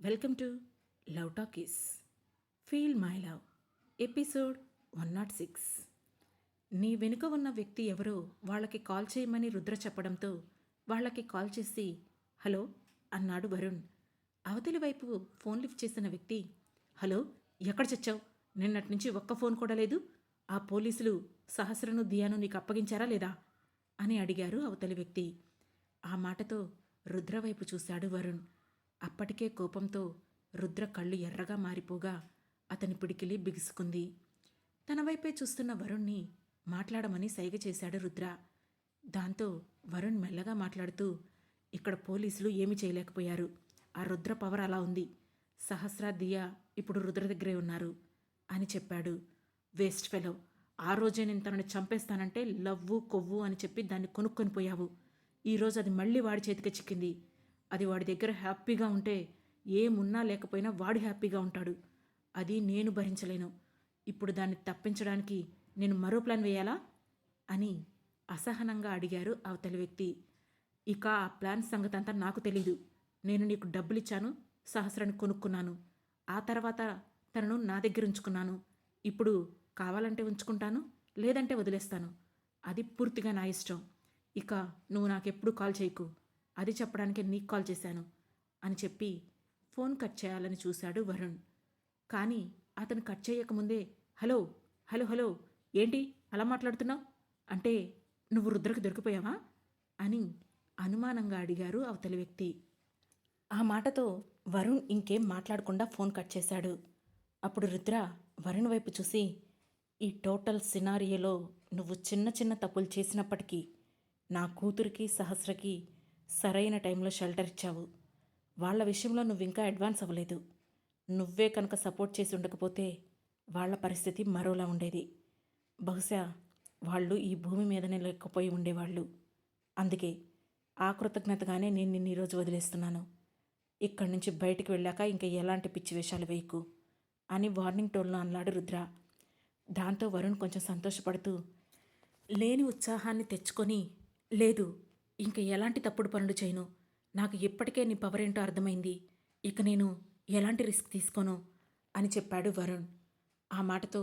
Welcome to love talkies feel my love episode 106. నీ వెనుక ఉన్న వ్యక్తి ఎవరో వాళ్ళకి కాల్ చేయమని రుద్ర చెప్పడంతో వాళ్ళకి కాల్ చేసి హలో అన్నాడు వరుణ్. అవతలి వైపు ఫోన్ లిఫ్ట్ చేసిన వ్యక్తి, హలో, ఎక్కడ చచ్చావు? నిన్నటి నుంచి ఒక్క ఫోన్ కూడా లేదు. ఆ పోలీసులు సహస్రను దియాను నీకు అప్పగించారా లేదా అని అడిగారు అవతలి వ్యక్తి. ఆ మాటతో రుద్ర వైపు చూశాడు వరుణ్. అప్పటికే కోపంతో రుద్ర కళ్ళు ఎర్రగా మారిపోగా అతని పిడికిలి బిగుసుకుంది. తన వైపే చూస్తున్న వరుణ్ణి మాట్లాడమని సైగ చేశాడు రుద్ర. దాంతో వరుణ్ మెల్లగా మాట్లాడుతూ, ఇక్కడ పోలీసులు ఏమీ చేయలేకపోయారు. ఆ రుద్ర పవర్ అలా ఉంది. సహస్ర దియా ఇప్పుడు రుద్ర దగ్గరే ఉన్నారు అని చెప్పాడు. వేస్ట్ ఫెలో, ఆ రోజే నేను తనని చంపేస్తానంటే లవ్వు కొవ్వు అని చెప్పి దాన్ని కొనుక్కొని పోయావు. ఈరోజు అది మళ్ళీ వాడి చేతికి చిక్కింది. అది వాడి దగ్గర హ్యాపీగా ఉంటే ఏమున్నా లేకపోయినా వాడు హ్యాపీగా ఉంటాడు. అది నేను భరించలేను. ఇప్పుడు దాన్ని తప్పించడానికి నేను మరో ప్లాన్ వేయాలా అని అసహనంగా అడిగారు అవతలి వ్యక్తి. ఇక ఆ ప్లాన్ సంగతి అంతా నాకు తెలీదు. నేను నీకు డబ్బులిచ్చాను, సహస్రాన్ని కొనుక్కున్నాను. ఆ తర్వాత తనను నా దగ్గర ఉంచుకున్నాను. ఇప్పుడు కావాలంటే ఉంచుకుంటాను, లేదంటే వదిలేస్తాను. అది పూర్తిగా నా ఇష్టం. ఇక నువ్వు నాకెప్పుడు కాల్ చేయకు. అది చెప్పడానికే నీకు కాల్ చేశాను అని చెప్పి ఫోన్ కట్ చేయాలని చూశాడు వరుణ్. కానీ అతను కట్ చేయకముందే హలో హలో హలో, ఏంటి అలా మాట్లాడుతున్నావు? అంటే నువ్వు రుద్రకు దొరికిపోయావా అని అనుమానంగా అడిగారు అవతలి వ్యక్తి. ఆ మాటతో వరుణ్ ఇంకేం మాట్లాడకుండా ఫోన్ కట్ చేశాడు. అప్పుడు రుద్ర వరుణ్ వైపు చూసి, ఈ టోటల్ సినారియోలో నువ్వు చిన్న చిన్న తప్పులు చేసినప్పటికీ నా కూతురికి సహస్రకి సరైన టైంలో షెల్టర్ ఇచ్చావు. వాళ్ళ విషయంలో నువ్వు ఇంకా అడ్వాన్స్ అవ్వలేదు. నువ్వే కనుక సపోర్ట్ చేసి ఉండకపోతే వాళ్ళ పరిస్థితి మరోలా ఉండేది. బహుశా వాళ్ళు ఈ భూమి మీదనే లేకపోయి ఉండేవాళ్ళు. అందుకే ఆ కృతజ్ఞతగానే నేను నిన్ను ఈరోజు వదిలేస్తున్నాను. ఇక్కడి నుంచి బయటికి వెళ్ళాక ఇంకా ఎలాంటి పిచ్చి వేషాలు వేయకు అని వార్నింగ్ టోన్లో అన్నాడు రుద్ర. దాంతో వరుణ్ కొంచెం సంతోషపడుతూ లేని ఉత్సాహాన్ని తెచ్చుకొని, లేదు, ఇంక ఎలాంటి తప్పుడు పనులు చేయను. నాకు ఇప్పటికే నీ పవర్ ఏంటో అర్థమైంది. ఇక నేను ఎలాంటి రిస్క్ తీసుకోను అని చెప్పాడు వరుణ్. ఆ మాటతో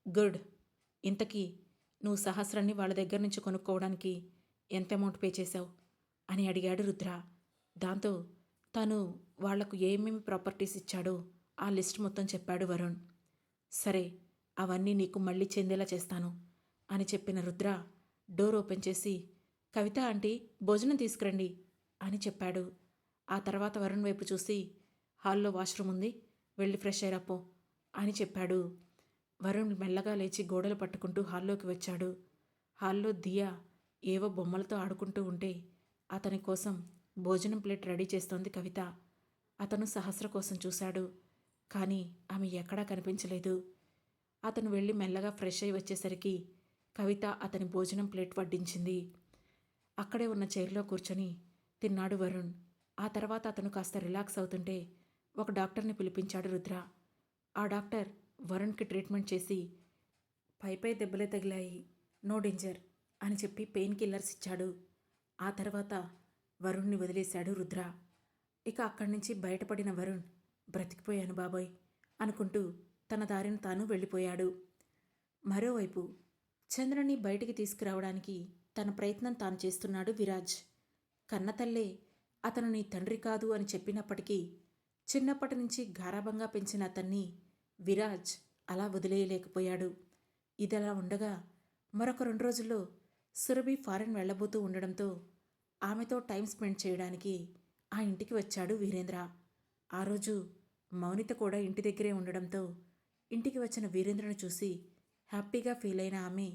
గుడ్, ఇంతకీ నువ్వు సహస్రాన్ని వాళ్ళ దగ్గర నుంచి కొనుక్కోవడానికి ఎంత అమౌంట్ పే చేశావు అని అడిగాడు రుద్ర. దాంతో తను వాళ్లకు ఏమేమి ప్రాపర్టీస్ ఇచ్చాడో ఆ లిస్ట్ మొత్తం చెప్పాడు వరుణ్. సరే, అవన్నీ నీకు మళ్ళీ చెందేలా చేస్తాను అని చెప్పిన రుద్ర డోర్ ఓపెన్ చేసి, కవిత ఆంటీ, భోజనం తీసుకురండి అని చెప్పాడు. ఆ తర్వాత వరుణ్ వైపు చూసి, హాల్లో వాష్రూమ్ ఉంది, వెళ్ళి ఫ్రెష్ అయ్యాపో అని చెప్పాడు. వరుణ్ మెల్లగా లేచి గోడలు పట్టుకుంటూ హాల్లోకి వచ్చాడు. హాల్లో దియా ఏవో బొమ్మలతో ఆడుకుంటూ ఉంటే అతని కోసం భోజనం ప్లేట్ రెడీ చేస్తోంది కవిత. అతను సహస్ర కోసం చూశాడు, కానీ ఆమె ఎక్కడా కనిపించలేదు. అతను వెళ్ళి మెల్లగా ఫ్రెష్ అయి వచ్చేసరికి కవిత అతని భోజనం ప్లేట్ వడ్డించింది. అక్కడే ఉన్న చైర్లో కూర్చొని తిన్నాడు వరుణ్. ఆ తర్వాత అతను కాస్త రిలాక్స్ అవుతుంటే ఒక డాక్టర్ని పిలిపించాడు రుద్ర. ఆ డాక్టర్ వరుణ్కి ట్రీట్మెంట్ చేసి, పై దెబ్బలే తగిలాయి, నో డేంజర్ అని చెప్పి పెయిన్ కిల్లర్స్ ఇచ్చాడు. ఆ తర్వాత వరుణ్ని వదిలేశాడు రుద్ర. ఇక అక్కడి నుంచి బయటపడిన వరుణ్, బ్రతికిపోయాను బాబోయ్ అనుకుంటూ తన దారిని తాను వెళ్ళిపోయాడు. మరోవైపు చంద్రని బయటికి తీసుకురావడానికి తన ప్రయత్నం తాను చేస్తున్నాడు విరాజ్. కన్నతల్లే అతను నీ తండ్రి కాదు అని చెప్పినప్పటికీ చిన్నప్పటి నుంచి గారాబంగా పెంచిన అతన్ని విరాజ్ అలా వదిలేయలేకపోయాడు. ఇదలా ఉండగా మరొక 2 రోజుల్లో సురభి ఫారెన్ వెళ్లబోతూ ఉండడంతో ఆమెతో టైం స్పెండ్ చేయడానికి ఆ ఇంటికి వచ్చాడు వీరేంద్ర. ఆ రోజు మౌనిత కూడా ఇంటి దగ్గరే ఉండడంతో ఇంటికి వచ్చిన వీరేంద్రను చూసి హ్యాపీగా ఫీల్ అయిన ఆమె,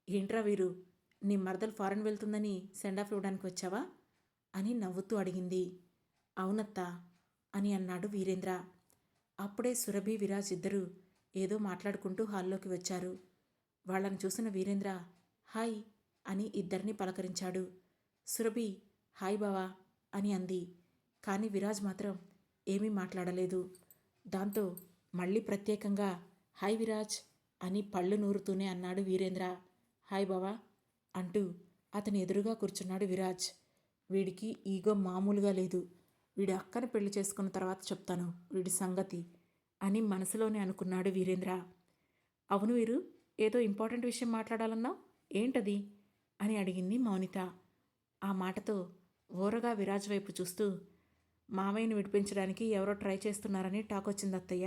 ఏంట్రా వీరు, నీ మరదలు ఫారెన్ వెళ్తుందని సెండ్ ఆఫ్ ఇవ్వడానికి వచ్చావా అని నవ్వుతూ అడిగింది. అవునత్తా అని అన్నాడు వీరేంద్ర. అప్పుడే సురభి విరాజ్ ఇద్దరూ ఏదో మాట్లాడుకుంటూ హాల్లోకి వచ్చారు. వాళ్ళని చూసిన వీరేంద్ర హాయ్ అని ఇద్దరిని పలకరించాడు. సురభి హాయ్ బావా అని అంది. కానీ విరాజ్ మాత్రం ఏమీ మాట్లాడలేదు. దాంతో మళ్ళీ ప్రత్యేకంగా హాయ్ విరాజ్ అని పళ్ళు నూరుతూనే అన్నాడు వీరేంద్ర. హాయ్ బావా అంటూ అతని ఎదురుగా కూర్చున్నాడు విరాజ్. వీడికి ఈగో మామూలుగా లేదు. వీడి అక్కని పెళ్లి చేసుకున్న తర్వాత చెప్తాను వీడి సంగతి అని మనసులోనే అనుకున్నాడు వీరేంద్ర. అవును వీరు, ఏదో ఇంపార్టెంట్ విషయం మాట్లాడాలన్నావు, ఏంటది అని అడిగింది మౌనిత. ఆ మాటతో ఓరగా విరాజ్ వైపు చూస్తూ, మావయ్యను విడిపించడానికి ఎవరో ట్రై చేస్తున్నారని టాక్ వచ్చింది అత్తయ్య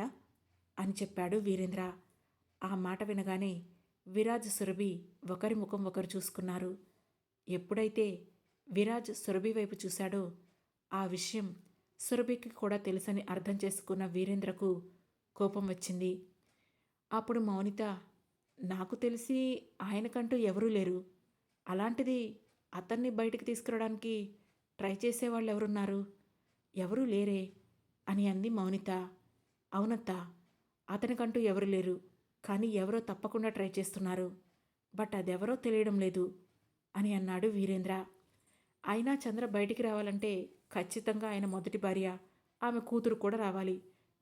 అని చెప్పాడు వీరేంద్ర. ఆ మాట వినగానే విరాజ్ సురభి ఒకరి ముఖం ఒకరు చూసుకున్నారు. ఎప్పుడైతే విరాజ్ సురభి వైపు చూశాడో ఆ విషయం సురభికి కూడా తెలుసని అర్థం చేసుకున్న వీరేంద్రకు కోపం వచ్చింది. అప్పుడు మౌనిత, నాకు తెలిసి ఆయనకంటూ ఎవరూ లేరు, అలాంటిది అతన్ని బయటికి తీసుకురావడానికి ట్రై చేసేవాళ్ళు ఎవరున్నారు, ఎవరూ లేరే అని అంది మౌనిత. అవునత్తా, అతనికంటూ ఎవరు లేరు, కానీ ఎవరో తప్పకుండా ట్రై చేస్తున్నారు, బట్ అదెవరో తెలియడం లేదు అని అన్నాడు వీరేంద్ర. అయినా చంద్ర బయటికి రావాలంటే ఖచ్చితంగా ఆయన మొదటి భార్య, ఆమె కూతురు కూడా రావాలి,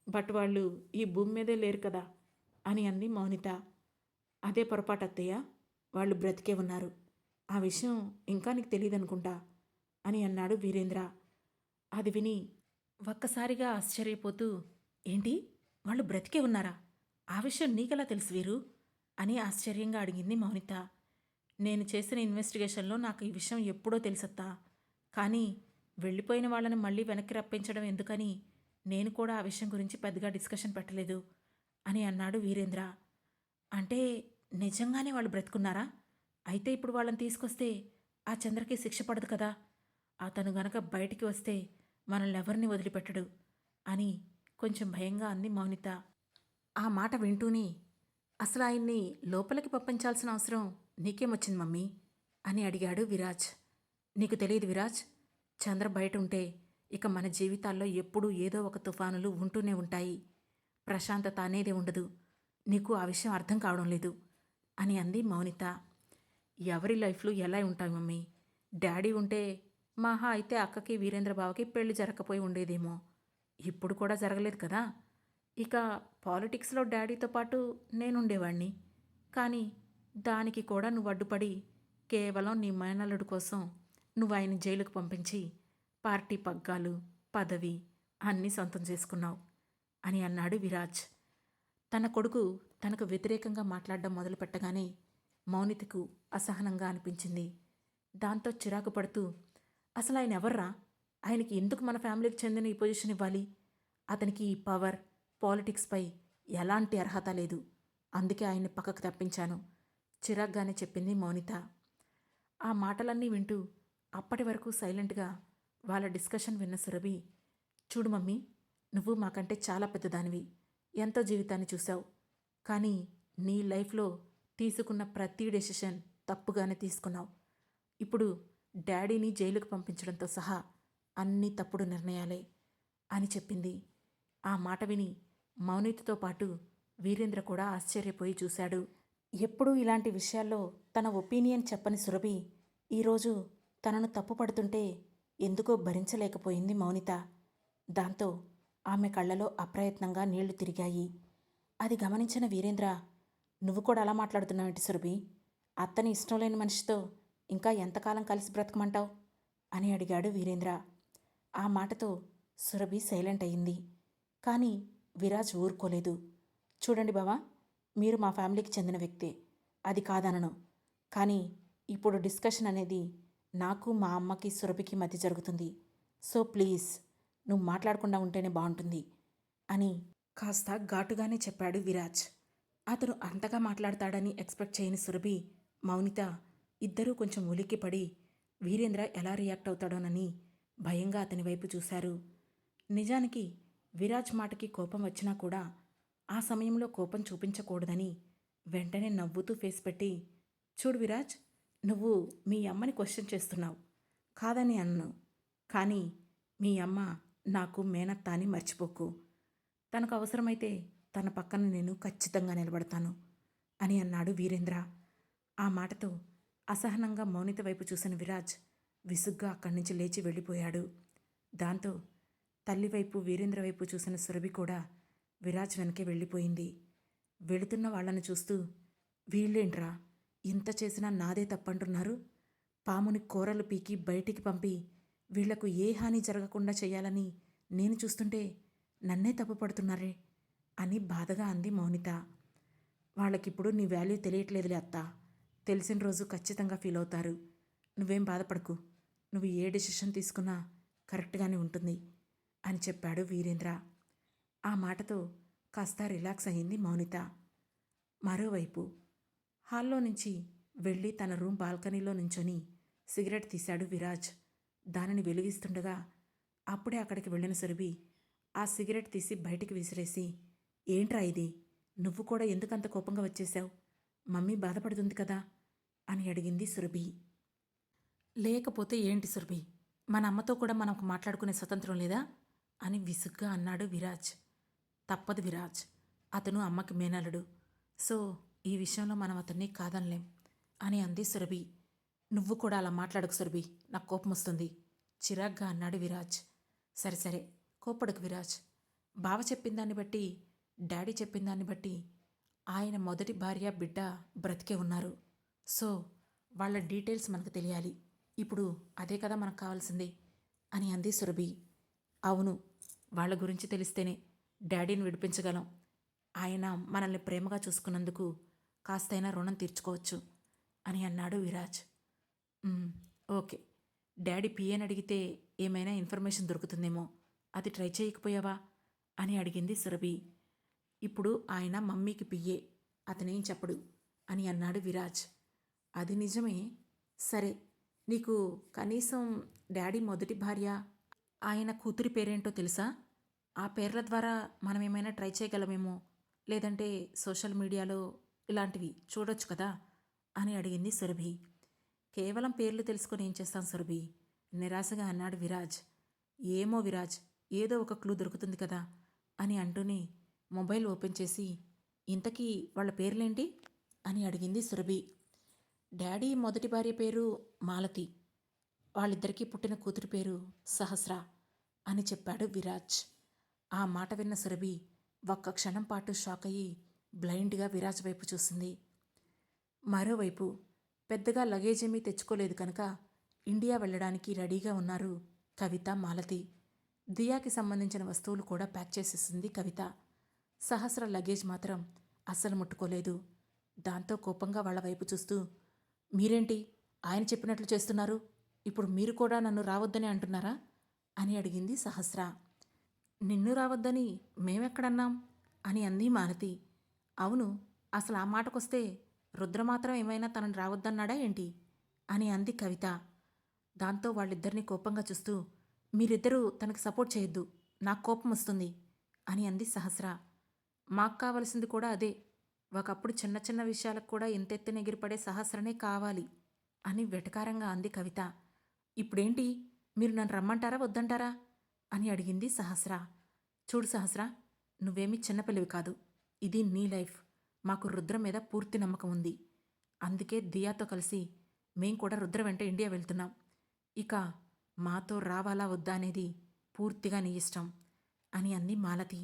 బట్ వాళ్ళు ఈ భూమి మీదే లేరు కదా అని అంది మౌనిత. అదే పొరపాటు అత్తయ్య, వాళ్ళు బ్రతికే ఉన్నారు, ఆ విషయం ఇంకా నీకు తెలియదనుకుంటా అని అన్నాడు వీరేంద్ర. అది విని ఒక్కసారిగా ఆశ్చర్యపోతూ, ఏంటి వాళ్ళు బ్రతికే ఉన్నారా, ఆ విషయం నీకెలా తెలుసు వీరు అని ఆశ్చర్యంగా అడిగింది మౌనిత. నేను చేసిన ఇన్వెస్టిగేషన్లో నాకు ఈ విషయం ఎప్పుడో తెలుసత్తా, కానీ వెళ్ళిపోయిన వాళ్ళని మళ్ళీ వెనక్కి రప్పించడం ఎందుకని నేను కూడా ఆ విషయం గురించి పెద్దగా డిస్కషన్ పెట్టలేదు అని అన్నాడు వీరేంద్ర. అంటే నిజంగానే వాళ్ళు బ్రతుకున్నారా? అయితే ఇప్పుడు వాళ్ళని తీసుకొస్తే ఆ చంద్రకి శిక్ష పడదు కదా, అతను గనక బయటికి వస్తే మనల్ని ఎవరిని వదిలిపెట్టడు అని కొంచెం భయంగా అంది మౌనిత. ఆ మాట వింటూనే, అసలు ఆయన్ని లోపలికి పంపించాల్సిన అవసరం నీకేమొచ్చింది మమ్మీ అని అడిగాడు విరాజ్. నీకు తెలియదు విరాజ్, చంద్ర బయట ఉంటే ఇక మన జీవితాల్లో ఎప్పుడూ ఏదో ఒక తుఫానులు ఉంటూనే ఉంటాయి, ప్రశాంతత అనేది ఉండదు, నీకు ఆ విషయం అర్థం కావడం లేదు అని అంది మౌనిత. ఎవరి లైఫ్లు ఎలా ఉంటాయి మమ్మీ, డాడీ ఉంటే మహా అయితే అక్కకి వీరేంద్ర బావకి పెళ్లి జరగకపోయి ఉండేదేమో, ఇప్పుడు కూడా జరగలేదు కదా, ఇక పాలిటిక్స్లో డాడీతో పాటు నేనుండేవాణ్ణి, కానీ దానికి కూడా నువ్వు అడ్డుపడి కేవలం నీ మేనల్లుడి కోసం నువ్వు ఆయన జైలుకు పంపించి పార్టీ పగ్గాలు పదవి అన్నీ సొంతం చేసుకున్నావు అని అన్నాడు విరాజ్. తన కొడుకు తనకు వ్యతిరేకంగా మాట్లాడడం మొదలుపెట్టగానే మౌనితకు అసహనంగా అనిపించింది. దాంతో చిరాకు పడుతూ, అసలు ఆయన ఎవర్రా, ఆయనకి ఎందుకు మన ఫ్యామిలీకి చెందిన ఈ పొజిషన్ ఇవ్వాలి, అతనికి ఈ పవర్ పాలిటిక్స్పై ఎలాంటి అర్హత లేదు, అందుకే ఆయన్ని పక్కకు తప్పించాను చిరాగ్గానే చెప్పింది మౌనిత. ఆ మాటలన్నీ వింటూ అప్పటి వరకు సైలెంట్గా వాళ్ళ డిస్కషన్ విన్న సురభి, చూడు మమ్మీ, నువ్వు మాకంటే చాలా పెద్దదానివి, ఎంతో జీవితాన్ని చూసావు, కానీ నీ లైఫ్లో తీసుకున్న ప్రతి డెసిషన్ తప్పుగానే తీసుకున్నావు, ఇప్పుడు డాడీని జైలుకు పంపించడంతో సహా అన్నీ తప్పుడు నిర్ణయాలే అని చెప్పింది. ఆ మాట విని మౌనితతో పాటు వీరేంద్ర కూడా ఆశ్చర్యపోయి చూశాడు. ఎప్పుడూ ఇలాంటి విషయాల్లో తన ఒపీనియన్ చెప్పని సురభి ఈరోజు తనను తప్పుపడుతుంటే ఎందుకో భరించలేకపోయింది మౌనిత. దాంతో ఆమె కళ్ళలో అప్రయత్నంగా నీళ్లు తిరిగాయి. అది గమనించిన వీరేంద్ర, నువ్వు కూడా అలా మాట్లాడుతున్నావేంటి సురభి, అత్తని ఇష్టం లేని మనిషితో ఇంకా ఎంతకాలం కలిసి బ్రతకమంటావు అని అడిగాడు వీరేంద్ర. ఆ మాటతో సురభి సైలెంట్ అయింది. కానీ విరాజ్ ఊరుకోలేదు. చూడండి బావా, మీరు మా ఫ్యామిలీకి చెందిన వ్యక్తే, అది కాదనను, కానీ ఇప్పుడు డిస్కషన్ అనేది నాకు మా అమ్మకి సురభికి మధ్య జరుగుతుంది, సో ప్లీజ్ నువ్వు మాట్లాడకుండా ఉంటేనే బాగుంటుంది అని కాస్త ఘాటుగానే చెప్పాడు విరాజ్. అతను అంతగా మాట్లాడతాడని ఎక్స్పెక్ట్ చేయని సురభి, మౌనిత ఇద్దరూ కొంచెం ఉలిక్కిపడి వీరేంద్ర ఎలా రియాక్ట్ అవుతాడోనని భయంగా అతని వైపు చూశారు. నిజానికి విరాజ్ మాటకి కోపం వచ్చినా కూడా ఆ సమయంలో కోపం చూపించకూడదని వెంటనే నవ్వుతూ ఫేస్ పెట్టి, చూడు విరాజ్, నువ్వు మీ అమ్మని క్వశ్చన్ చేస్తున్నావు, కాదని అన్ను, కానీ మీ అమ్మ నాకు మేనత్త అని మర్చిపోకు, తనకు అవసరమైతే తన పక్కన నేను ఖచ్చితంగా నిలబడతాను అని అన్నాడు వీరేంద్ర. ఆ మాటతో అసహనంగా మౌనిత వైపు చూసిన విరాజ్ విసుగ్గా అక్కడి నుంచి లేచి వెళ్ళిపోయాడు. దాంతో తల్లి వైపు వీరేంద్ర వైపు చూసిన సురభి కూడా విరాజ్ వెనకే వెళ్ళిపోయింది. వెళుతున్న వాళ్లను చూస్తూ, వీళ్ళేంట్రా ఇంత చేసినా నాదే తప్పంటున్నారు, పాముని కూరలు పీకి బయటికి పంపి వీళ్లకు ఏ హాని జరగకుండా చేయాలని నేను చూస్తుంటే నన్నే తప్పుపడుతున్నారే అని బాధగా అంది మౌనిత. వాళ్ళకిప్పుడు నీ వాల్యూ తెలియట్లేదులే అత్త. తెలిసిన రోజు ఖచ్చితంగా ఫీల్ అవుతారు. నువ్వేం బాధపడకు. నువ్వు ఏ డెసిషన్ తీసుకున్నా కరెక్ట్గానే ఉంటుంది అని చెప్పాడు వీరేంద్ర. ఆ మాటతో కాస్త రిలాక్స్ అయింది మౌనిత. మరోవైపు హాల్లో నుంచి వెళ్ళి తన రూమ్ బాల్కనీలో నుంచొని సిగరెట్ తీశాడు విరాజ్. దానిని వెలిగిస్తుండగా అప్పుడే అక్కడికి వెళ్ళిన సురభి ఆ సిగరెట్ తీసి బయటికి విసిరేసి, ఏంట్రా ఇది, నువ్వు కూడా ఎందుకంత కోపంగా వచ్చేశావు? మమ్మీ బాధపడుతుంది కదా అని అడిగింది సురభి. లేకపోతే ఏంటి సురభి, మన అమ్మతో కూడా మనకు మాట్లాడుకునే స్వతంత్రం లేదా అని విసుగ్గా అన్నాడు విరాజ్. తప్పదు విరాజ్, అతను అమ్మకి మేనలుడు. సో ఈ విషయంలో మనం అతన్ని కాదనలేం అని అంది సురభి. నువ్వు కూడా అలా మాట్లాడకు సురభి, నాకు కోపం వస్తుంది చిరాగ్గా అన్నాడు విరాజ్. సరే సరే కోపడకు విరాజ్. బావ చెప్పిన దాన్ని బట్టి, డాడీ చెప్పిన దాన్ని బట్టి ఆయన మొదటి భార్య బిడ్డ బ్రతికే ఉన్నారు. సో వాళ్ళ డీటెయిల్స్ మనకు తెలియాలి. ఇప్పుడు అదే కదా మనకు కావాల్సింది అని అంది సురభి. అవును, వాళ్ళ గురించి తెలిస్తేనే డాడీని విడిపించగలం. ఆయన మనల్ని ప్రేమగా చూసుకున్నందుకు కాస్తైనా రుణం తీర్చుకోవచ్చు అని అన్నాడు విరాజ్. ఓకే, డాడీ పిఏని అడిగితే ఏమైనా ఇన్ఫర్మేషన్ దొరుకుతుందేమో, అది ట్రై చేయకపోయావా అని అడిగింది సురభి. ఇప్పుడు ఆయన మమ్మీకి పిఏ, అతనేం చెప్పడు అని అన్నాడు విరాజ్. అది నిజమే. సరే, నీకు కనీసం డాడీ మొదటి భార్య, ఆయన కూతురి పేరేంటో తెలుసా? ఆ పేర్ల ద్వారా మనం ఏమైనా ట్రై చేయగలమేమో, లేదంటే సోషల్ మీడియాలో ఇలాంటివి చూడొచ్చు కదా అని అడిగింది సురభి. కేవలం పేర్లు తెలుసుకొని ఏం చేస్తాం సురభి, నిరాశగా అన్నాడు విరాజ్. ఏమో విరాజ్, ఏదో ఒక క్లూ దొరుకుతుంది కదా అని అంటూనే మొబైల్ ఓపెన్ చేసి, ఇంతకీ వాళ్ళ పేర్లేంటి అని అడిగింది సురభి. డాడీ మొదటి భార్య పేరు మాలతి, వాళ్ళిద్దరికీ పుట్టిన కూతురి పేరు సహస్ర అని చెప్పాడు విరాజ్. ఆ మాట విన్న సురభి ఒక్క క్షణం పాటు షాక్ అయ్యి బ్లైండ్గా విరాజ్ వైపు చూసింది. మరోవైపు పెద్దగా లగేజ్ ఏమీ తెచ్చుకోలేదు కనుక ఇండియా వెళ్ళడానికి రెడీగా ఉన్నారు కవిత, మాలతి. దియాకి సంబంధించిన వస్తువులు కూడా ప్యాక్ చేసేసింది కవిత. సహస్ర లగేజ్ మాత్రం అస్సలు ముట్టుకోలేదు. దాంతో కోపంగా వాళ్ళ వైపు చూస్తూ, మీరేంటి ఆయన చెప్పినట్లు చేస్తున్నారు? ఇప్పుడు మీరు కూడా నన్ను రావద్దని అంటున్నారా అని అడిగింది సహస్ర. నిన్ను రావద్దని మేమెక్కడన్నాం అని అంది మాలతి. అవును, అసలు ఆ మాటకొస్తే రుద్ర మాత్రం ఏమైనా తనని రావద్దన్నాడా ఏంటి అని అంది కవిత. దాంతో వాళ్ళిద్దరినీ కోపంగా చూస్తూ, మీరిద్దరూ తనకు సపోర్ట్ చేయొద్దు, నాకు కోపం వస్తుంది అని అంది సహస్ర. మాకు కావలసింది కూడా అదే. ఒకప్పుడు చిన్న చిన్న విషయాలకు కూడా ఇంతెత్తున ఎగిరిపడే సహస్రనే కావాలి అని వెటకారంగా అంది కవిత. ఇప్పుడేంటి, మీరు నన్ను రమ్మంటారా వద్దంటారా అని అడిగింది సహస్ర. చూడు సహస్ర, నువ్వేమీ చిన్నపిల్లవి కాదు. ఇది నీ లైఫ్. మాకు రుద్ర మీద పూర్తి నమ్మకం ఉంది. అందుకే దియాతో కలిసి మేం కూడా రుద్ర వెంట ఇండియా వెళ్తున్నాం. ఇక మాతో రావాలా వద్దా అనేది పూర్తిగా నీ ఇష్టం అని అంది మాలతి.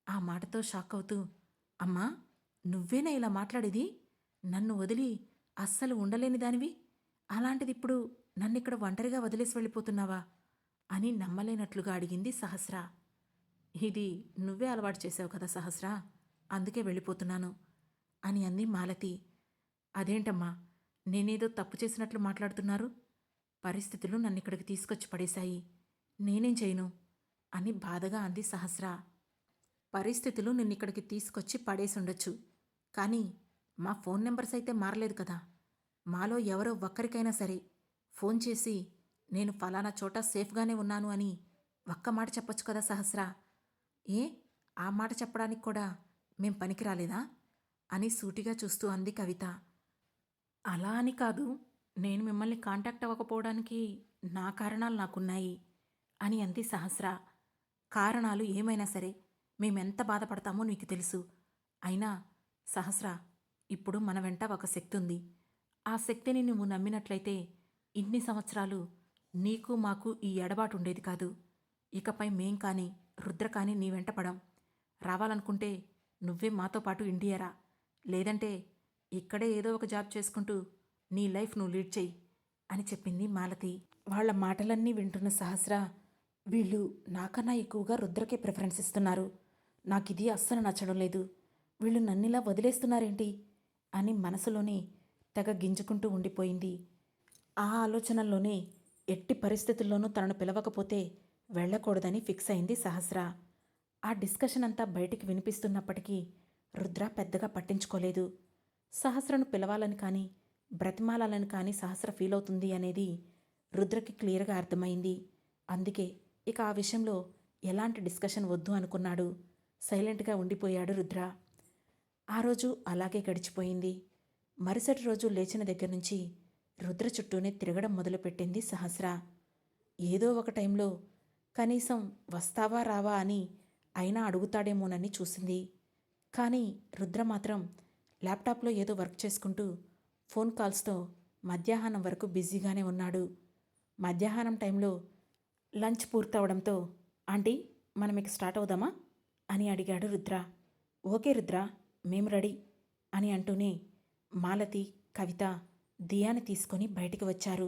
ఆ మాటతో షాక్ అవుతూ, అమ్మా, నువ్వేనా ఇలా మాట్లాడేది? నన్ను వదిలి అస్సలు ఉండలేని దానివి, అలాంటిది ఇప్పుడు నన్నిక్కడ ఒంటరిగా వదిలేసి వెళ్ళిపోతున్నావా అని నమ్మలేనట్లుగా అడిగింది సహస్ర. ఇది నువ్వే అలవాటు చేసావు కదా సహస్ర, అందుకే వెళ్ళిపోతున్నాను అని అంది మాలతి. అదేంటమ్మా, నేనేదో తప్పు చేసినట్లు మాట్లాడుతున్నారు? పరిస్థితులు నన్నిక్కడికి తీసుకొచ్చి పడేశాయి, నేనేం చేయను అని బాధగా అంది సహస్ర. పరిస్థితులు నిన్నిక్కడికి తీసుకొచ్చి పడేసుండొచ్చు, కానీ మా ఫోన్ నెంబర్స్ అయితే మారలేదు కదా. మాలో ఎవరో ఒక్కరికైనా సరే ఫోన్ చేసి నేను ఫలానా చోట సేఫ్గానే ఉన్నాను అని ఒక్క మాట చెప్పొచ్చు కదా సహస్ర. ఏ, ఆ మాట చెప్పడానికి కూడా మేం పనికిరాలేదా అని సూటిగా చూస్తూ అంది కవిత. అలా అని కాదు, నేను మిమ్మల్ని కాంటాక్ట్ అవ్వకపోవడానికి నా కారణాలు నాకున్నాయి అని అంది సహస్ర. కారణాలు ఏమైనా సరే మేమెంత బాధపడతామో నీకు తెలుసు. అయినా సహస్ర, ఇప్పుడు మన వెంట ఒక శక్తి ఉంది. ఆ శక్తిని నువ్వు నమ్మినట్లయితే ఇన్ని సంవత్సరాలు నీకు మాకు ఈ ఎడబాటు ఉండేది కాదు. ఇకపై మేం కానీ రుద్ర కానీ నీ వెంట పడం. రావాలనుకుంటే నువ్వే మాతో పాటు ఇండియా రా, లేదంటే ఇక్కడే ఏదో ఒక జాబ్ చేసుకుంటూ నీ లైఫ్ నువ్వు లీడ్ చెయ్యి అని చెప్పింది మాలతి. వాళ్ళ మాటలన్నీ వింటున్న సహస్ర వీళ్ళు నాకన్నా ఎక్కువగా రుద్రకే ప్రిఫరెన్స్ ఇస్తున్నారు. నాకిది అస్సలు నచ్చడం లేదు. వీళ్ళు నన్నిలా వదిలేస్తున్నారేంటి అని మనసులోనే తెగ గింజుకుంటూ ఉండిపోయింది. ఆ ఆలోచనల్లోనే ఎట్టి పరిస్థితుల్లోనూ తనను పిలవకపోతే వెళ్ళకూడదని ఫిక్స్ అయింది సహస్ర. ఆ డిస్కషన్ అంతా బయటికి వినిపిస్తున్నప్పటికీ రుద్ర పెద్దగా పట్టించుకోలేదు. సహస్రను పిలవాలని కానీ బ్రతిమాలాలని కానీ సహస్ర ఫీల్ అవుతుంది అనేది రుద్రకి క్లియర్గా అర్థమైంది. అందుకే ఇక ఆ విషయంలో ఎలాంటి డిస్కషన్ వద్దు అనుకున్నాడు. సైలెంట్గా ఉండిపోయాడు రుద్ర. ఆ రోజు అలాగే గడిచిపోయింది. మరుసటి రోజు లేచిన దగ్గర నుంచి రుద్ర చుట్టూనే తిరగడం మొదలుపెట్టింది సహస్ర. ఏదో ఒక టైంలో కనీసం వస్తావా రావా అని అయినా అడుగుతాడేమోనని చూసింది. కానీ రుద్ర మాత్రం ల్యాప్టాప్లో ఏదో వర్క్ చేసుకుంటూ ఫోన్ కాల్స్తో మధ్యాహ్నం వరకు బిజీగానే ఉన్నాడు. మధ్యాహ్నం టైంలో లంచ్ పూర్తవడంతో ఆంటీ మనం ఇక స్టార్ట్ అవుదామా అని అడిగాడు రుద్ర. ఓకే రుద్ర, మేము రెడీ అని అంటూనే మాలతి, కవిత దియాని తీసుకొని బయటికి వచ్చారు.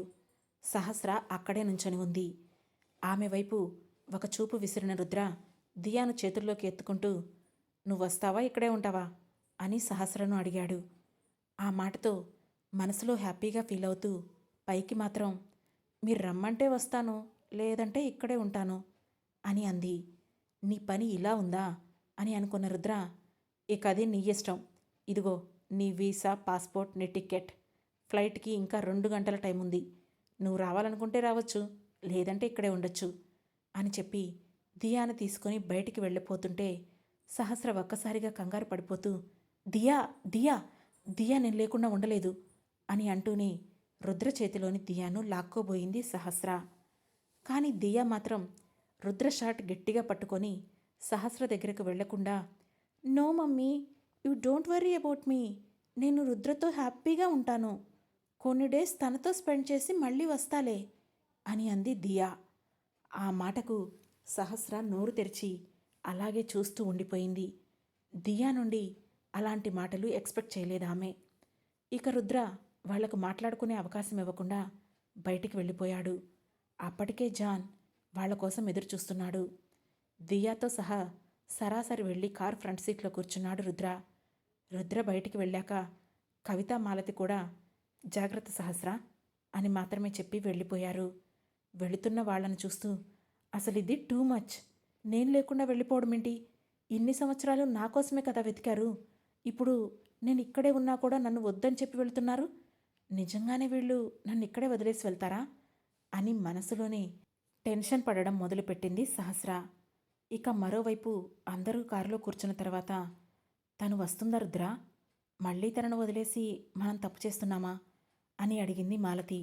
సహస్ర అక్కడే నుంచొని ఉంది. ఆమె వైపు ఒక చూపు విసిరిన రుద్ర దియాను చేతుల్లోకి ఎత్తుకుంటూ నువ్వు వస్తావా ఇక్కడే ఉంటావా అని సహస్రను అడిగాడు. ఆ మాటతో మనసులో హ్యాపీగా ఫీల్ అవుతూ పైకి మాత్రం మీరు రమ్మంటే వస్తాను, లేదంటే ఇక్కడే ఉంటాను అని అంది. నీ పని ఇలా ఉందా అని అనుకున్న రుద్ర ఇక అది నీ ఇష్టం. ఇదిగో నీ వీసా, పాస్పోర్ట్, నీ టికెట్. ఫ్లైట్కి ఇంకా 2 గంటల టైం ఉంది. నువ్వు రావాలనుకుంటే రావచ్చు, లేదంటే ఇక్కడే ఉండొచ్చు అని చెప్పి దియాను తీసుకొని బయటికి వెళ్ళిపోతుంటే సహస్ర ఒక్కసారిగా కంగారు పడిపోతూ దియా దియా దియా నేను లేకుండా ఉండలేదు అని అంటూనే రుద్ర చేతిలోని దియాను లాక్కోబోయింది సహస్ర. కానీ దియా మాత్రం రుద్ర షాట్ గట్టిగా పట్టుకొని సహస్ర దగ్గరకు వెళ్లకుండా no mummy, you don't worry about me. నేను రుద్రతో హ్యాపీగా ఉంటాను. కొన్ని డేస్ తనతో స్పెండ్ చేసి మళ్ళీ వస్తాలే అని అంది దియా. ఆ మాటకు సహస్ర నోరు తెరిచి అలాగే చూస్తూ ఉండిపోయింది. దియా నుండి అలాంటి మాటలు ఎక్స్పెక్ట్ చేయలేదామె. ఇక రుద్ర వాళ్లకు మాట్లాడుకునే అవకాశం ఇవ్వకుండా బయటికి వెళ్ళిపోయాడు. అప్పటికే జాన్ వాళ్ల కోసం ఎదురు చూస్తున్నాడు. దియాతో సహా సరాసరి వెళ్ళి కార్ ఫ్రంట్ సీట్లో కూర్చున్నాడు రుద్ర. రుద్ర బయటికి వెళ్ళాక కవిత, మాలతి కూడా జాగ్రత్త సహస్ర అని మాత్రమే చెప్పి వెళ్ళిపోయారు. వెళుతున్న వాళ్లను చూస్తూ అసలు ఇది టూ మచ్. నేను లేకుండా వెళ్ళిపోవడమేంటి? ఇన్ని సంవత్సరాలు నా కోసమే కదా వెతికారు. ఇప్పుడు నేను ఇక్కడే ఉన్నా కూడా నన్ను వద్దని చెప్పి వెళ్తున్నారు. నిజంగానే వీళ్ళు నన్ను ఇక్కడే వదిలేసి వెళ్తారా అని మనసులోనే టెన్షన్ పడడం మొదలుపెట్టింది సహస్ర. ఇక మరోవైపు అందరూ కారులో కూర్చున్న తర్వాత తను వస్తుందా రుద్ర? మళ్ళీ తనను వదిలేసి మనం తప్పు చేస్తున్నామా అని అడిగింది మాలతి.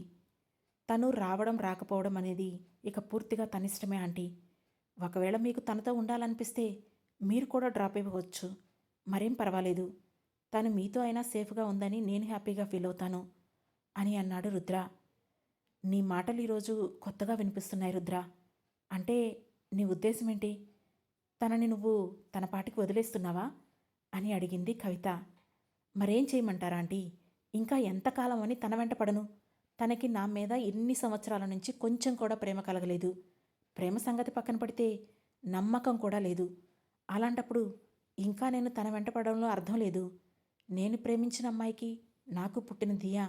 తను రావడం రాకపోవడం అనేది ఇక పూర్తిగా తనిష్టమే ఆంటీ. ఒకవేళ మీకు తనతో ఉండాలనిపిస్తే మీరు కూడా డ్రాప్ అయిపోవచ్చు, మరేం పర్వాలేదు. తను మీతో అయినా సేఫ్గా ఉందని నేను హ్యాపీగా ఫీల్ అవుతాను అని అన్నాడు రుద్ర. నీ మాటలు ఈరోజు కొత్తగా వినిపిస్తున్నాయి రుద్ర. అంటే నీ ఉద్దేశం ఏంటి? తనని నువ్వు తన పాటికి వదిలేస్తున్నావా అని అడిగింది కవిత. మరేం చేయమంటారా ఆంటీ? ఇంకా ఎంతకాలం అని తన వెంట పడను? తనకి నా మీద ఎన్ని సంవత్సరాల నుంచి కొంచెం కూడా ప్రేమ కలగలేదు. ప్రేమ సంగతి పక్కన పడితే నమ్మకం కూడా లేదు. అలాంటప్పుడు ఇంకా నేను తన వెంట పడడంలో అర్థం లేదు. నేను ప్రేమించిన అమ్మాయికి నాకు పుట్టిన దియా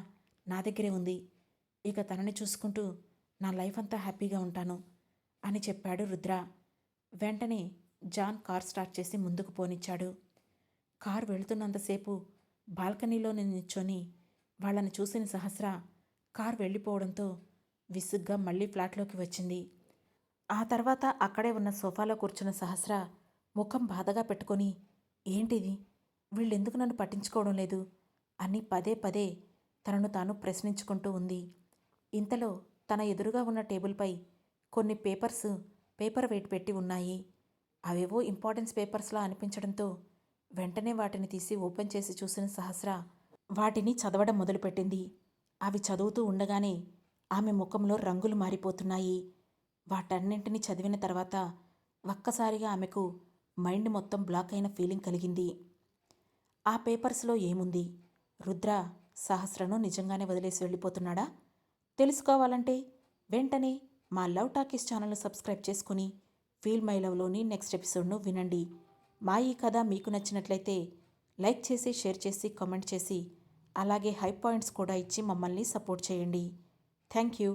నా దగ్గరే ఉంది. ఇక తనని చూసుకుంటూ నా లైఫ్ అంతా హ్యాపీగా ఉంటాను అని చెప్పాడు రుద్ర. వెంటనే జాన్ కార్ స్టార్ట్ చేసి ముందుకు పోనిచ్చాడు. కారు వెళుతున్నంతసేపు బాల్కనీలో నిల్చొని వాళ్ళని చూసిన సహస్ర కారు వెళ్ళిపోవడంతో విసుగ్గా మళ్ళీ ఫ్లాట్లోకి వచ్చింది. ఆ తర్వాత అక్కడే ఉన్న సోఫాలో కూర్చున్న సహస్ర ముఖం బాధగా పెట్టుకొని ఏంటిది, వీళ్ళెందుకు నన్ను పట్టించుకోవడం లేదు అని పదే పదే తనను తాను ప్రశ్నించుకుంటూ ఉంది. ఇంతలో తన ఎదురుగా ఉన్న టేబుల్పై కొన్ని పేపర్ వెయిట్ పెట్టి ఉన్నాయి. అవేవో ఇంపార్టెన్స్ పేపర్స్లా అనిపించడంతో వెంటనే వాటిని తీసి ఓపెన్ చేసి చూసిన సహస్ర వాటిని చదవడం మొదలుపెట్టింది. అవి చదువుతూ ఉండగానే ఆమె ముఖంలో రంగులు మారిపోతున్నాయి. వాటన్నింటినీ చదివిన తర్వాత ఒక్కసారిగా ఆమెకు మైండ్ మొత్తం బ్లాక్ అయిన ఫీలింగ్ కలిగింది. ఆ పేపర్స్లో ఏముంది? రుద్ర సహస్రను నిజంగానే వదిలేసి వెళ్ళిపోతున్నాడా? తెలుసుకోవాలంటే వెంటనే మా లవ్ టాకీస్ ఛానల్ను సబ్స్క్రైబ్ చేసుకుని ఫీల్ మై లవ్లోని నెక్స్ట్ ఎపిసోడ్ను వినండి. మా ఈ కథ మీకు నచ్చినట్లయితే లైక్ చేసి, షేర్ చేసి, కామెంట్ చేసి, అలాగే హై పాయింట్స్ కూడా ఇచ్చి మమ్మల్ని సపోర్ట్ చేయండి. Thank you.